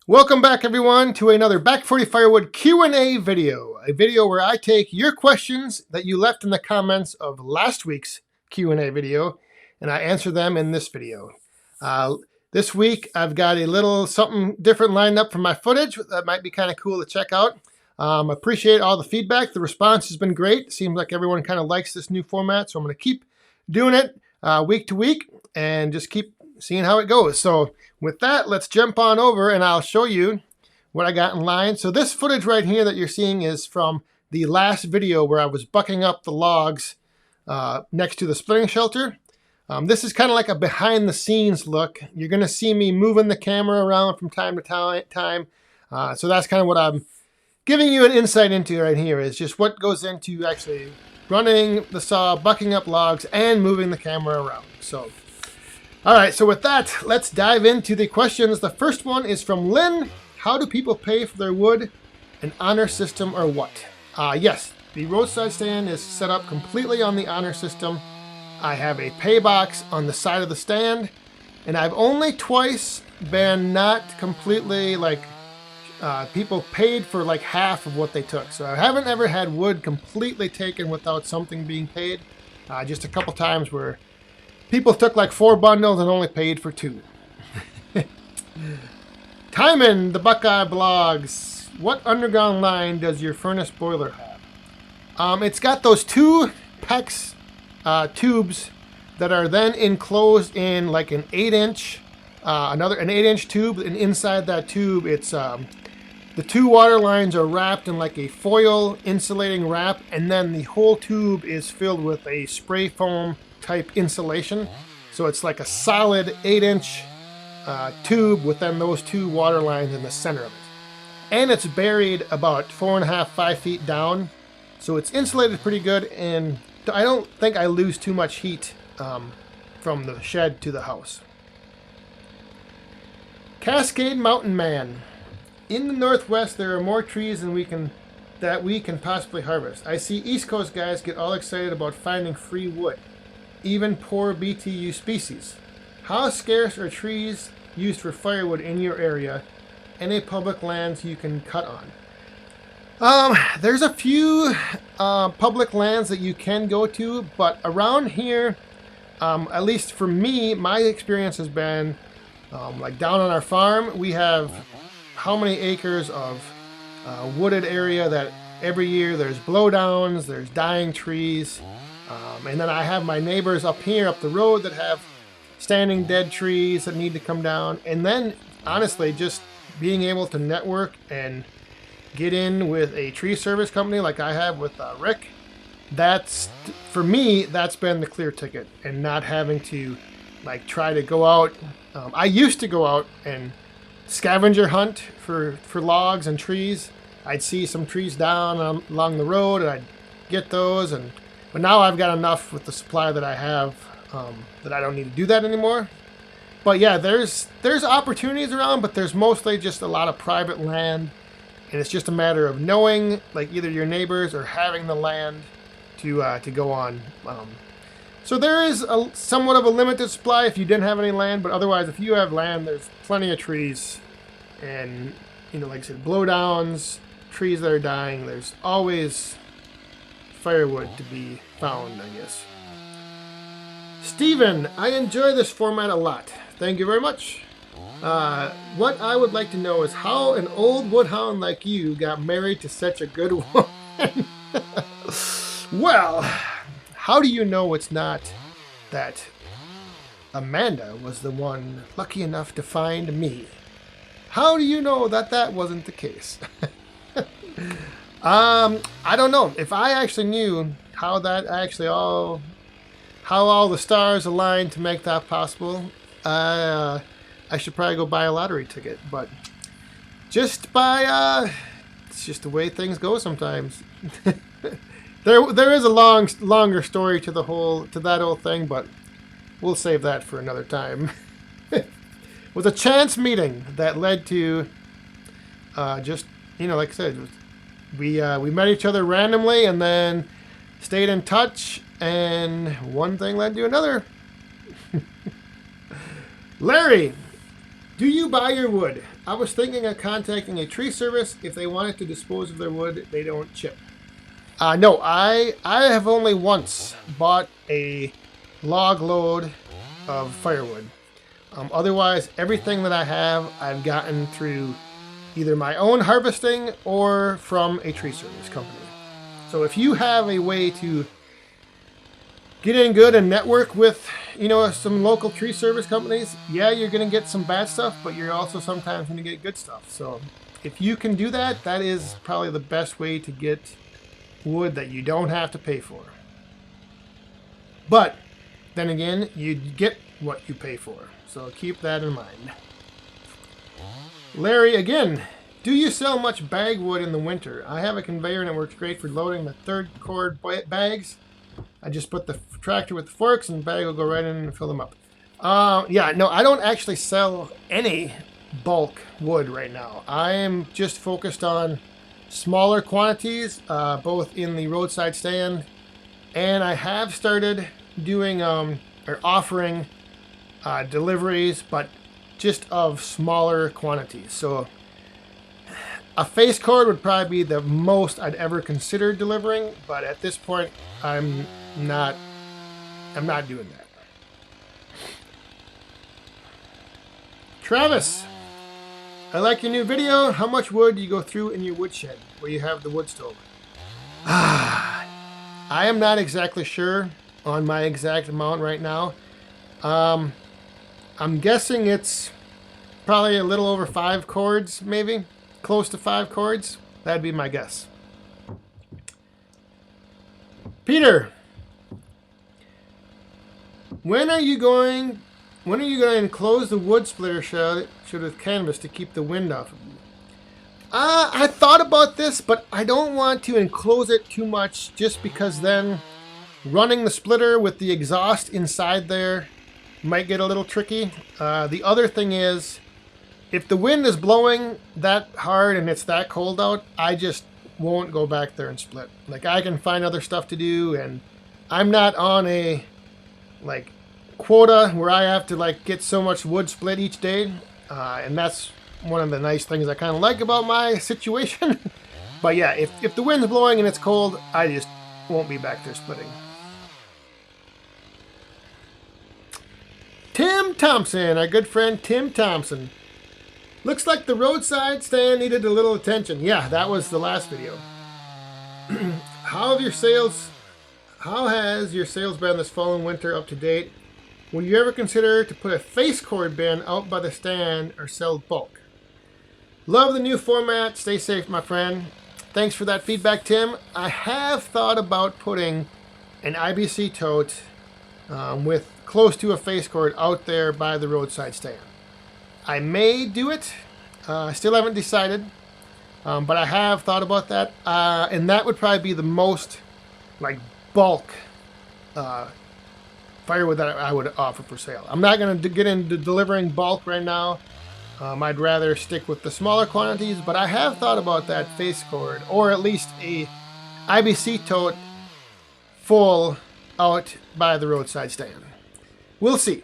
Welcome back, everyone, to another Back 40 Firewood Q&A video. A video where I take your questions that you left in the comments of last week's Q&A video, and I answer them in this video. This week, I've got a little something different lined up for my footage that might be kind of cool to check out. Appreciate all the feedback. The response has been great. Seems like everyone kind of likes this new format, so I'm going to keep doing it week to week and just keep seeing how it goes. So with that, let's jump on over and I'll show you what I got in line. So this footage right here that you're seeing is from the last video where I was bucking up the logs next to the splitting shelter. This is kind of like a behind the scenes look. You're going to see me moving the camera around from time to time. So that's kind of what I'm giving you an insight into right here, is just what goes into actually running the saw, bucking up logs, and moving the camera around. So all right, so with that, let's dive into the questions. The first one is from Lynn. How do people pay for their wood? An honor system or what? Yes, the roadside stand is set up completely on the honor system. I have a pay box on the side of the stand, and I've only twice been not completely people paid for like half of what they took. So I haven't ever had wood completely taken without something being paid. Just a couple times where people took like 4 bundles and only paid for 2. Timon, the Buckeye blogs. What underground line does your furnace boiler have? It's got those 2 PEX tubes that are then enclosed in like an 8-inch, an 8-inch tube, and inside that tube, it's the 2 water lines are wrapped in like a foil insulating wrap, and then the whole tube is filled with a spray foam type insulation. So it's like a solid 8-inch tube with then those 2 water lines in the center of it. And it's buried about 4.5, 5 feet down. So it's insulated pretty good, and I don't think I lose too much heat from the shed to the house. Cascade Mountain Man. In the Northwest, there are more trees than we can possibly harvest. I see East Coast guys get all excited about finding free wood, even poor BTU species. How scarce are trees used for firewood in your area? Any public lands you can cut on? There's a few public lands that you can go to, but around here, at least for me, my experience has been like down on our farm, we have how many acres of wooded area that every year there's blowdowns, there's dying trees. And then I have my neighbors up here, up the road, that have standing dead trees that need to come down. And then, honestly, just being able to network and get in with a tree service company like I have with Rick, for me, that's been the clear ticket. And not having to like try to go out. I used to go out and scavenger hunt for logs and trees. I'd see some trees down along the road, and I'd get those, but now I've got enough with the supply that I have that I don't need to do that anymore. But yeah, there's opportunities around, but there's mostly just a lot of private land, and it's just a matter of knowing like either your neighbors or having the land to go on. So there is somewhat of a limited supply if you didn't have any land, but otherwise, if you have land, there's plenty of trees, and like I said, blowdowns, trees that are dying. There's always firewood to be found, I guess. Steven, I enjoy this format a lot. Thank you very much. What I would like to know is how an old woodhound like you got married to such a good woman. Well, how do you know it's not that Amanda was the one lucky enough to find me? How do you know that wasn't the case? I don't know. If I actually knew how all the stars aligned to make that possible, I should probably go buy a lottery ticket. But it's just the way things go sometimes. There is a longer story to that whole thing, but we'll save that for another time. It was a chance meeting that led to just like I said, we met each other randomly and then stayed in touch, and one thing led to another. Larry, do you buy your wood? I was thinking of contacting a tree service if they wanted to dispose of their wood they don't chip. No, I have only once bought a log load of firewood. Otherwise, everything that I have, I've gotten through either my own harvesting or from a tree service company. So if you have a way to get in good and network with, some local tree service companies, yeah, you're going to get some bad stuff, but you're also sometimes going to get good stuff. So if you can do that, that is probably the best way to get wood that you don't have to pay for. But then again, you get what you pay for. So keep that in mind. Larry, again, do you sell much bag wood in the winter? I have a conveyor and it works great for loading the third cord bags. I just put the tractor with the forks and the bag will go right in and fill them up. Yeah, no, I don't actually sell any bulk wood right now. I am just focused on smaller quantities, both in the roadside stand, and I have started doing or offering deliveries, but just of smaller quantities. So a face cord would probably be the most I'd ever consider delivering, but at this point, I'm not doing that. Travis, I like your new video. How much wood do you go through in your woodshed where you have the wood stove? I am not exactly sure on my exact amount right now. I'm guessing it's probably a little over 5 cords, maybe. Close to 5 cords. That'd be my guess. Peter, when are you going to enclose the wood splitter shed with canvas to keep the wind off of you? I thought about this, but I don't want to enclose it too much just because then running the splitter with the exhaust inside there might get a little tricky. The other thing is, if the wind is blowing that hard and it's that cold out, I just won't go back there and split. Like, I can find other stuff to do, and I'm not on a quota where I have to get so much wood split each day, and that's one of the nice things I kind of like about my situation. But yeah, if the wind's blowing and it's cold, I just won't be back there splitting. Tim Thompson, our good friend Tim Thompson. Looks like the roadside stand needed a little attention. Yeah, that was the last video. How has your sales been this fall and winter up to date? Will you ever consider to put a face cord bin out by the stand or sell bulk? Love the new format. Stay safe, my friend. Thanks for that feedback, Tim. I have thought about putting an IBC tote with close to a face cord out there by the roadside stand. I may do it. I still haven't decided, but I have thought about that, and that would probably be the most bulk firewood that I would offer for sale. I'm not going to get into delivering bulk right now. I'd rather stick with the smaller quantities, but I have thought about that face cord, or at least a IBC tote full out by the roadside stand. We'll see.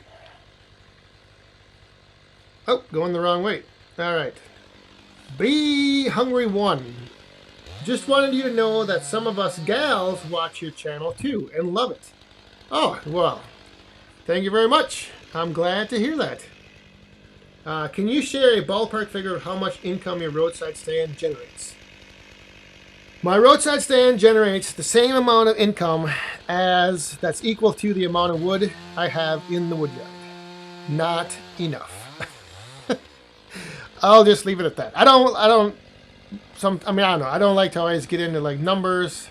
Oh, going the wrong way. All right. Be Hungry One. Just wanted you to know that some of us gals watch your channel too and love it. Oh, well. Thank you very much. I'm glad to hear that. Can you share a ballpark figure of how much income your roadside stand generates? My roadside stand generates the same amount of income that's equal to the amount of wood I have in the woodyard. Not enough. I'll just leave it at that. I don't know. I don't like to always get into numbers,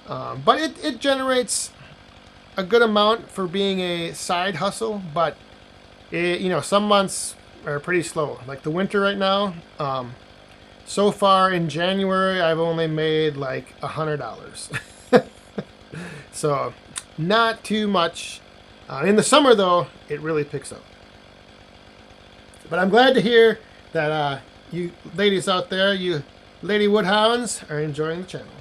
but it generates a good amount for being a side hustle. But some months are pretty slow. Like the winter right now. So far in January, I've only made $100. So not too much. In the summer though, it really picks up. But I'm glad to hear that you ladies out there, you lady woodhounds, are enjoying the channel.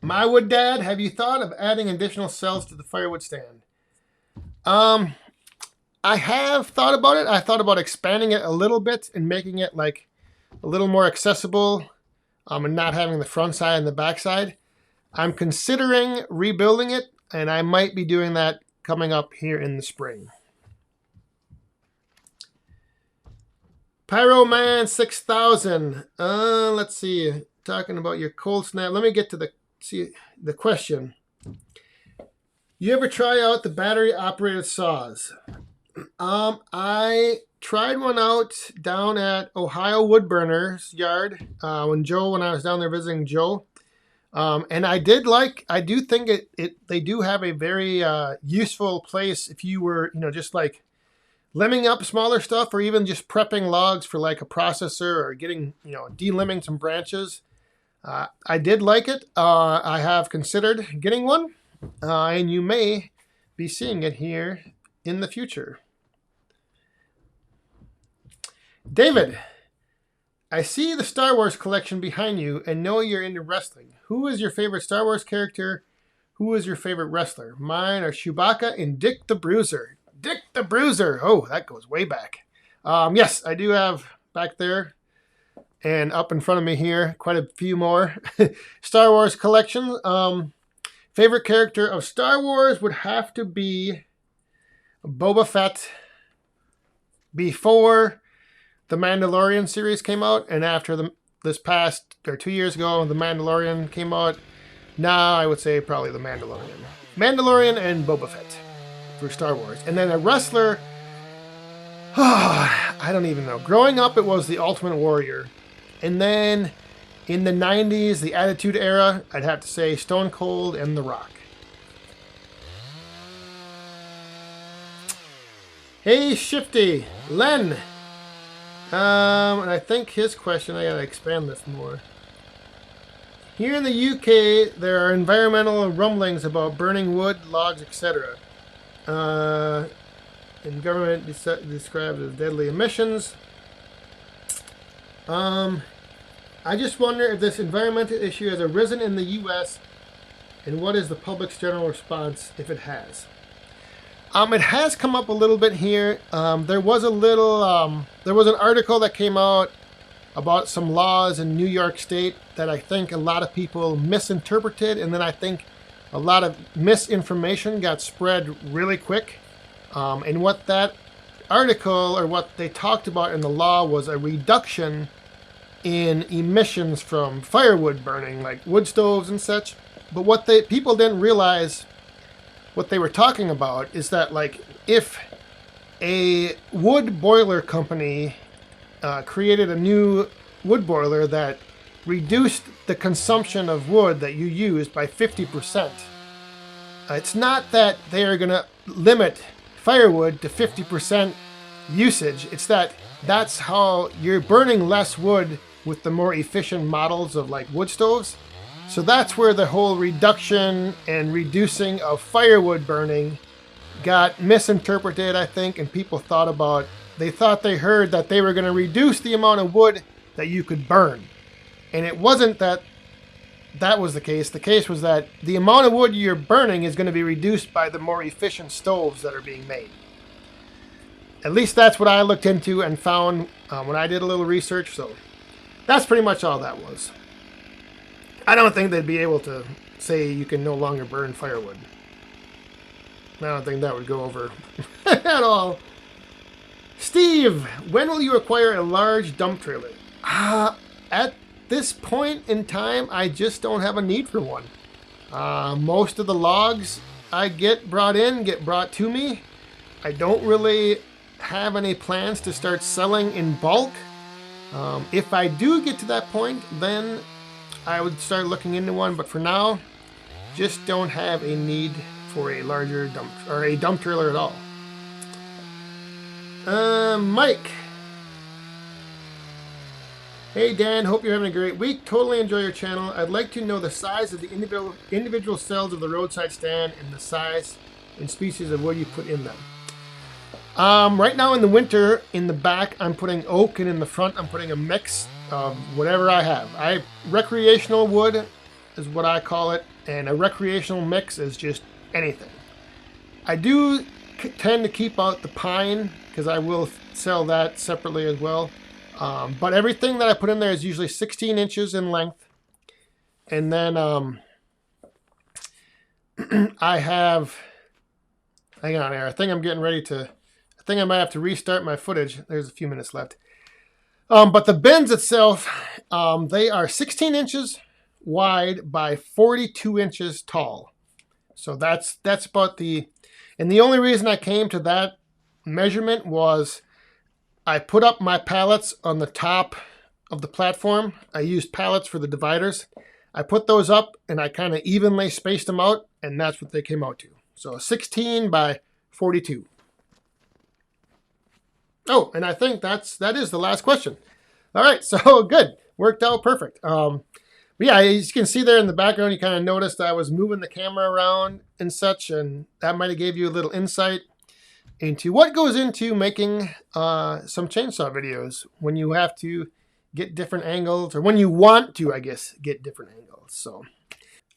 My wood dad, have you thought of adding additional cells to the firewood stand? I have thought about it. I thought about expanding it a little bit and making it like a little more accessible, and not having the front side and the back side. I'm considering rebuilding it, and I might be doing that coming up here in the spring. Pyro Man 6000. Let's see. Talking about your cold snap. Let me get to the question. You ever try out the battery operated saws? I tried one out down at Ohio Woodburner's yard when I was down there visiting Joe. And I do think they do have a very useful place if you were, just like limbing up smaller stuff, or even just prepping logs for like a processor, or getting, delimbing some branches. I did like it. I have considered getting one, and you may be seeing it here in the future. David, I see the Star Wars collection behind you and know you're into wrestling. Who is your favorite Star Wars character? Who is your favorite wrestler? Mine are Chewbacca and Dick the Bruiser. Dick the Bruiser. Oh, that goes way back. Yes, I do have back there and up in front of me here quite a few more Star Wars collections. Favorite character of Star Wars would have to be Boba Fett before the Mandalorian series came out, and after this past, or 2 years ago, the Mandalorian came out. Now I would say probably the Mandalorian. Mandalorian and Boba Fett for Star Wars. And then a wrestler, I don't even know. Growing up, it was the Ultimate Warrior. And then in the 90s, the Attitude Era, I'd have to say Stone Cold and The Rock. Hey, Shifty. Len. And I think his question, I gotta expand this more. Here in the UK, there are environmental rumblings about burning wood, logs, etc. And government described as deadly emissions. I just wonder if this environmental issue has arisen in the US, and what is the public's general response if it has? It has come up a little bit here. There was an article that came out about some laws in New York State that I think a lot of people misinterpreted, and then I think a lot of misinformation got spread really quick. And what that article, or what they talked about in the law, was a reduction in emissions from firewood burning, like wood stoves and such. But what people didn't realize, what they were talking about, is that like if a wood boiler company created a new wood boiler that reduced the consumption of wood that you use by 50%, it's not that they are going to limit firewood to 50% usage. It's that's how you're burning less wood with the more efficient models of like wood stoves. So that's where the whole reduction and reducing of firewood burning got misinterpreted, I think, and people thought they heard that they were going to reduce the amount of wood that you could burn. And it wasn't that was the case. The case was that the amount of wood you're burning is going to be reduced by the more efficient stoves that are being made. At least that's what I looked into and found when I did a little research. So that's pretty much all that was. I don't think they'd be able to say you can no longer burn firewood. I don't think that would go over at all. Steve, when will you acquire a large dump trailer? At this point in time, I just don't have a need for one. Most of the logs I get brought to me. I don't really have any plans to start selling in bulk. If I do get to that point, then I would start looking into one, but for now, just don't have a need for a larger dump trailer at all. Mike. Hey Dan, hope you're having a great week. Totally enjoy your channel. I'd like to know the size of the individual cells of the roadside stand and the size and species of wood you put in them. Right now in the winter, in the back, I'm putting oak, and in the front, I'm putting a mix of whatever I have. Recreational wood is what I call it, and a recreational mix is just anything. I do tend to keep out the pine because I will sell that separately as well. But everything that I put in there is usually 16 inches in length. And then I have, hang on here, I think I'm getting ready to, I think I might have to restart my footage. There's a few minutes left. But the bins itself, they are 16 inches wide by 42 inches tall. So that's about the, and the only reason I came to that measurement was I put up my pallets on the top of the platform. I used pallets for the dividers. I put those up and I kind of evenly spaced them out, and that's what they came out to. So 16 by 42. Oh, and I think that is the last question. All right, so good. Worked out perfect. But yeah, as you can see there in the background, you kind of noticed I was moving the camera around and such, and that might have gave you a little insight into what goes into making some chainsaw videos when you have to get different angles, or when you want to, I guess, get different angles. So,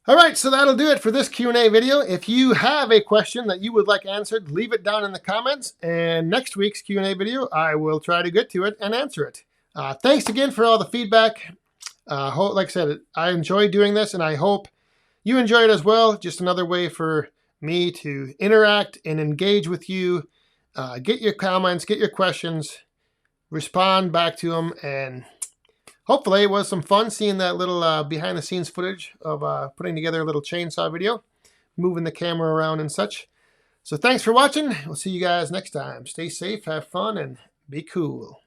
all right, so that'll do it for this Q&A video. If you have a question that you would like answered, leave it down in the comments, and next week's Q&A video, I will try to get to it and answer it. Thanks again for all the feedback. Like I said, I enjoy doing this, and I hope you enjoy it as well. Just another way for me to interact and engage with you, get your comments, get your questions, respond back to them, and hopefully it was some fun seeing that little behind-the-scenes footage of putting together a little chainsaw video, moving the camera around and such. So thanks for watching. We'll see you guys next time. Stay safe, have fun, and be cool.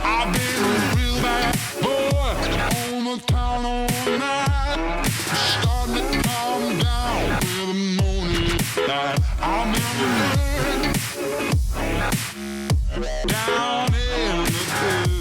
I've been a real bad boy on the town all night. Starting to calm down with the morning light. I'm in the rain, down in the dirt.